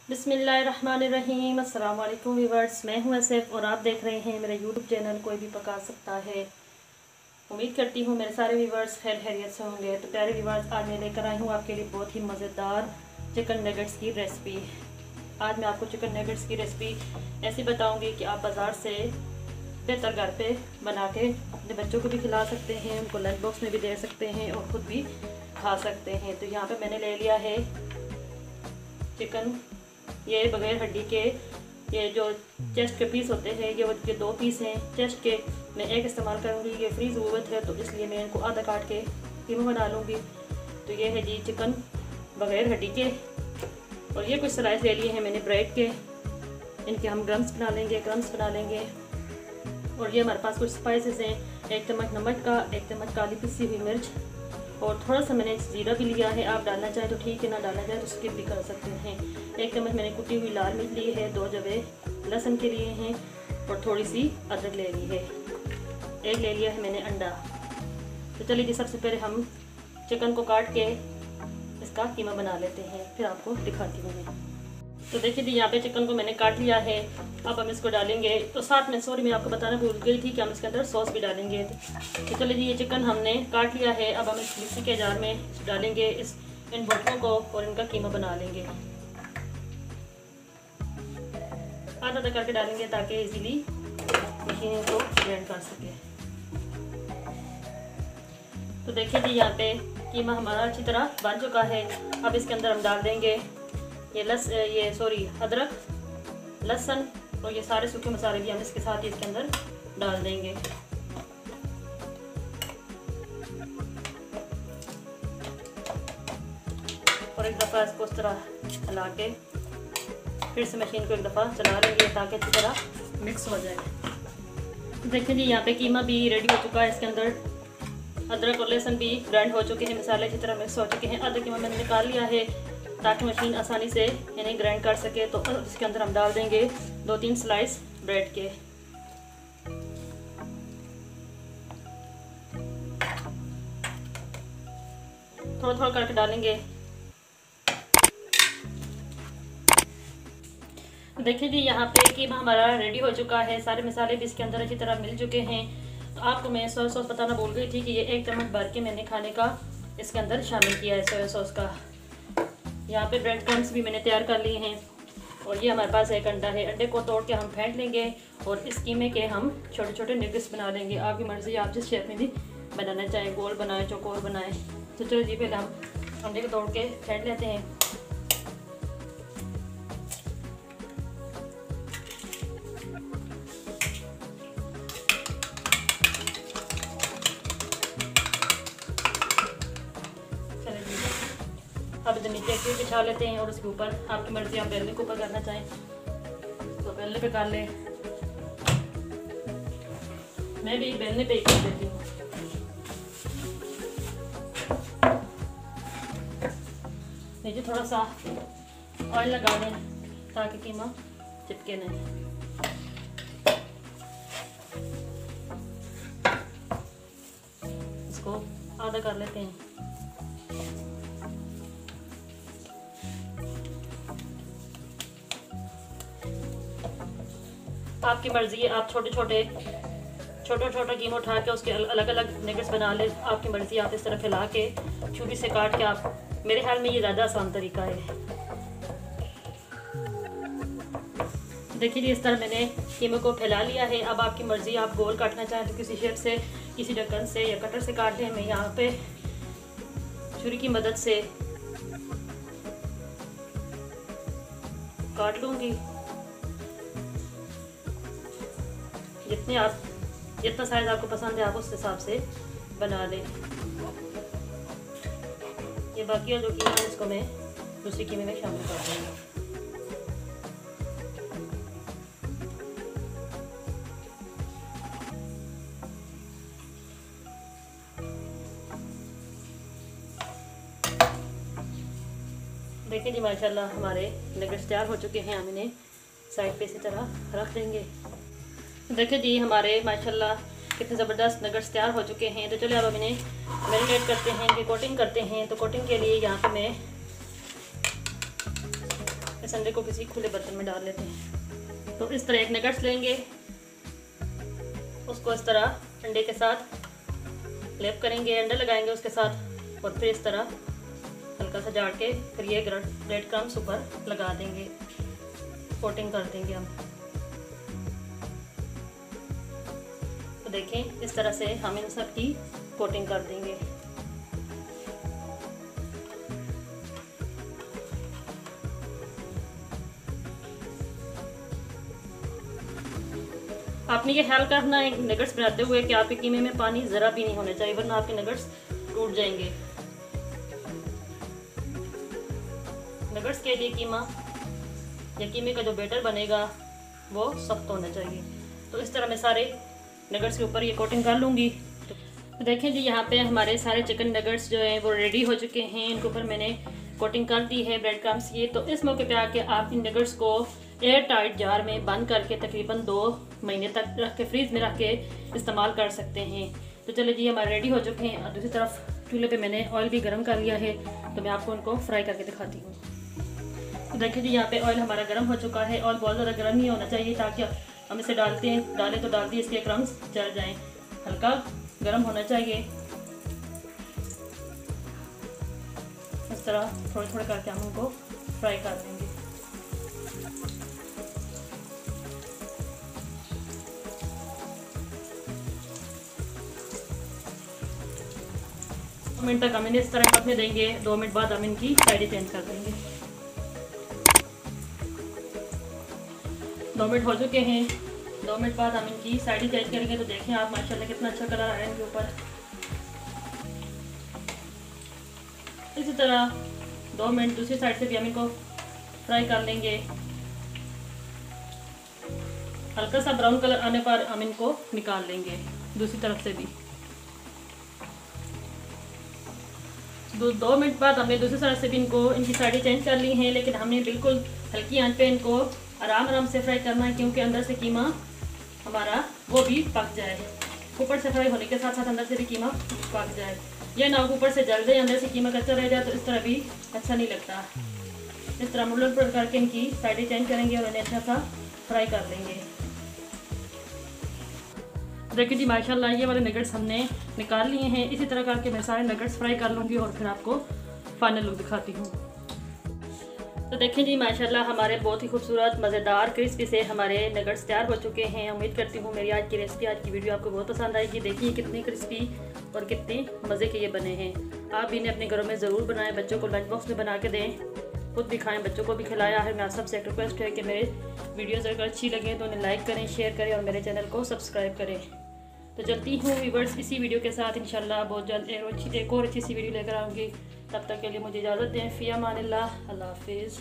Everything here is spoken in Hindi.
बिस्मिल्लाहिर्रहमानिर्रहीम। अस्सलाम वालेकुम व्यूअर्स, मैं हूं असफ और आप देख रहे हैं मेरा यूट्यूब चैनल कोई भी पका सकता है। उम्मीद करती हूं मेरे सारे व्यूअर्स खैर खैरियत से होंगे। तो प्यारे व्यूअर्स, आज मैं लेकर आई हूं आपके लिए बहुत ही मज़ेदार चिकन नगेट्स की रेसिपी। आज मैं आपको चिकन नगेट्स की रेसिपी ऐसी बताऊँगी कि आप बाज़ार से बेहतर घर पे बना के अपने बच्चों को भी खिला सकते हैं, उनको लंच बॉक्स में भी दे सकते हैं और ख़ुद भी खा सकते हैं। तो यहाँ पे मैंने ले लिया है चिकन, ये बगैर हड्डी के, ये जो चेस्ट के पीस होते हैं ये 2 पीस हैं। चेस्ट के मैं एक इस्तेमाल करूँगी, ये फ्री ज़रूरत है तो इसलिए मैं इनको आधा काट के कीमा बना लूँगी। तो ये है जी चिकन बगैर हड्डी के, और ये कुछ स्लाइस ले लिए हैं मैंने ब्रेड के, इनके हम क्रम्स बना लेंगे। और ये हमारे पास कुछ स्पाइसेस हैं, 1 चम्मच नमक का, 1 चम्मच काली पिसी हुई मिर्च, और थोड़ा सा मैंने जीरा भी लिया है। आप डालना चाहें तो ठीक है, ना डालना चाहें तो स्किप भी कर सकते हैं। 1 चम्मच मैंने कुटी हुई लाल मिर्च ली है, 2 जवे लहसुन के लिए हैं और थोड़ी सी अदरक ले ली है। एक ले लिया है मैंने अंडा। तो चलिए जी, सबसे पहले हम चिकन को काट के इसका कीमा बना लेते हैं, फिर आपको दिखाती हूँ मैं। तो देखिए जी, यहाँ पे चिकन को मैंने काट लिया है। अब हम इसको डालेंगे, तो साथ में मैं आपको बताना भूल गई थी कि हम इसके अंदर सॉस भी डालेंगे। तो चलिए जी, ये चिकन हमने काट लिया है। अब हम इस मिक्सी के जार में डालेंगे इन बोटियों को और इनका कीमा बना लेंगे। आधा आधा करके डालेंगे ताकि इजीली मशीन को ब्लेंड कर सके। तो देखिए जी, यहाँ पे कीमा हमारा अच्छी तरह बन चुका है। अब इसके अंदर हम डाल देंगे अदरक, लहसुन और ये सारे सूखे मसाले भी हम इसके साथ ही इसके अंदर डाल देंगे। और एक दफ़ा इसको इस तरह हिला के फिर से मशीन को एक दफ़ा चला लेंगे ताकि अच्छी तरह मिक्स हो जाए। देखिए जी, यहाँ पे कीमा भी रेडी हो चुका है। इसके अंदर अदरक और लहसुन भी ग्राइंड हो चुके हैं, मसाले अच्छी तरह मिक्स हो चुके हैं। आधा कीमा मैंने निकाल लिया है ताकि मशीन आसानी से इन्हें ग्राइंड कर सके। तो इसके अंदर हम डाल देंगे 2-3 स्लाइस ब्रेड के। थोड़ा थोड़ा करके डालेंगे। देखिए जी, यहाँ पे कीमा हमारा रेडी हो चुका है, सारे मसाले भी इसके अंदर अच्छी तरह मिल चुके हैं। तो आपको मैं सोया सॉस बताना भूल गई थी कि ये 1 चम्मच भर के मैंने खाने का इसके अंदर शामिल किया है सोया सॉस का। यहाँ पे ब्रेड क्रम्स भी मैंने तैयार कर लिए हैं। और ये हमारे पास 1 अंडा है। अंडे को तोड़ के हम फेंट लेंगे और इस कीमे के हम छोटे छोटे नगेट्स बना लेंगे। आपकी मर्ज़ी, आप जिस शेप में भी बनाना चाहें, गोल बनाएं, चौकोर बनाएं। तो चलो जी, पहले हम अंडे को तोड़ के फेंट लेते हैं। अब इधर नीचे एक बिछा लेते हैं और उसके ऊपर आपकी मर्ज़ी, आप बेलने के ऊपर करना चाहें तो बेलने पे कर लें। मैं भी बेलने पे ही कर देती हूँ। नीचे थोड़ा सा ऑयल लगा दें ताकि कीमा चिपके नहीं। इसको आधा कर लेते हैं। आपकी मर्ज़ी है, आप छोटे छोटे कीमा उठा के उसके अलग अलग नगेट्स बना ले। आपकी मर्ज़ी, आप इस तरह फैला के छुरी से काट के, आप मेरे ख्याल में ये ज़्यादा आसान तरीका है। देखिए जी, इस तरह मैंने कीमे को फैला लिया है। अब आपकी मर्ज़ी, आप गोल काटना चाहें तो किसी शेप से, किसी ढक्कन से या कटर से काट दें। मैं यहाँ पे छुरी की मदद से काट लूँगी। जितना साइज आपको पसंद है आप उस हिसाब से बना लें। ये बाकी जो कीमा है इसको मैं दूसरी कीमे में शामिल कर दूँगी। देखिए जी, माशाल्लाह हमारे नगेट्स तैयार हो चुके हैं। हम इन्हें साइड पे इसी तरह रख देंगे। देखिए जी, हमारे माशाल्लाह कितने ज़बरदस्त नगेट्स तैयार हो चुके हैं। तो चलिए अब हम इन्हें मैरिनेट करते हैं, इनकी कोटिंग करते हैं। तो कोटिंग के लिए यहाँ पे मैं इस अंडे को किसी खुले बर्तन में डाल लेते हैं। तो इस तरह एक नगेट्स लेंगे, उसको इस तरह अंडे के साथ लेप करेंगे, अंडा लगाएंगे उसके साथ और फिर इस तरह हल्का सा झाड़ के फिर ये ब्रेड क्रम्स ऊपर लगा देंगे, कोटिंग कर देंगे हम। तो देखें इस तरह से हम इन सब की कोटिंग कर देंगे। आपने ये ख्याल करना है नगेट्स बनाते हुए कि आपके कीमे में पानी ज़रा भी नहीं होना चाहिए, वरना आपके नगेट्स टूट जाएंगे। नगेट्स के लिए कीमा या कीमे का जो बैटर बनेगा वो सख्त होना चाहिए। तो इस तरह मैं सारे नगेट्स के ऊपर ये कोटिंग कर लूँगी। तो देखें जी यहाँ पे हमारे सारे चिकन नगेट्स जो हैं वो रेडी हो चुके हैं। इनके ऊपर मैंने कोटिंग कर दी है ब्रेड क्रम्स की। तो इस मौके पे आके आप इन नगेट्स को एयर टाइट जार में बंद करके तकरीबन 2 महीने तक रख के फ्रीज में रख के इस्तेमाल कर सकते हैं। तो चलो जी हमारे रेडी हो चुके हैं। और दूसरी तरफ चूल्हे पे मैंने ऑयल भी गर्म कर लिया है, तो मैं आपको इनको फ्राई करके दिखाती हूँ। तो देखिए जी यहाँ पे ऑयल हमारा गर्म हो चुका है। ऑयल बहुत ज़्यादा गर्म नहीं होना चाहिए ताकि हम इसे डालें तो डाल दिए इसके क्रम्स जल जाएँ, हल्का गर्म होना चाहिए। इस तरह थोड़े थोड़े करके हम उनको फ्राई कर देंगे। मिनट तक हम इन्हें इस तरह पकने देंगे। 2 मिनट बाद हम इनकी साइडें चेंज कर देंगे। 2 मिनट हो चुके हैं। 2 मिनट बाद हम इनकी साइडें चेंज करेंगे। तो देखें आप माशाल्लाह कितना अच्छा कलर आ रहा है इनके ऊपर। इसी तरह 2 मिनट दूसरी साइड से भी हम इनको फ्राई कर लेंगे। हल्का सा ब्राउन कलर आने पर हम इनको निकाल लेंगे दूसरी तरफ से भी। 2 मिनट बाद हमने दूसरी तरफ से भी इनकी साइडें चेंज कर ली हैं, लेकिन हमने बिल्कुल हल्की आंच पे इनको आराम से फ्राई करना है, क्योंकि अंदर से कीमा हमारा वो भी पक जाए। ऊपर से फ्राई होने के साथ साथ अंदर से भी कीमा पक जाए। यह ना ऊपर से जल जाए अंदर से कीमा कच्चा रह जाए, तो इस तरह भी अच्छा नहीं लगता। इस तरह मुड़न पर करके इनकी साइडें चेंज करेंगे और इन्हें अच्छा सा फ्राई कर लेंगे। देखिए जी माशाल्लाह ये वाले नगेट्स हमने निकाल लिए हैं। इसी तरह करके मैं सारे नगेट्स फ्राई कर लूँगी और फिर आपको फाइनल लुक दिखाती हूँ। तो देखें जी माशाल्लाह हमारे बहुत ही खूबसूरत मज़ेदार क्रिस्पी से हमारे नगेट्स तैयार हो चुके हैं। उम्मीद करती हूँ मेरी आज की रेसिपी, आज की वीडियो आपको बहुत पसंद आएगी। देखिए कितनी क्रिस्पी और कितने मज़े के ये बने हैं। आप इन्हें अपने घरों में ज़रूर बनाएं, बच्चों को लंच बॉक्स में बना के दें, खुद भी खाएँ, बच्चों को भी खिलाया है। मैं आप सबसे एक रिक्वेस्ट है कि मेरे वीडियोज़ अगर अच्छी लगें तो उन्हें लाइक करें, शेयर करें और मेरे चैनल को सब्सक्राइब करें। तो चलती हूँ व्यूअर्स इसी वीडियो के साथ इंशाल्लाह बहुत जल्द एक और अच्छी सी वीडियो लेकर आऊँगी। तब तक के लिए मुझे इजाज़त दें। फ़ी अमानिल्लाह, अल्लाह हाफ़िज़।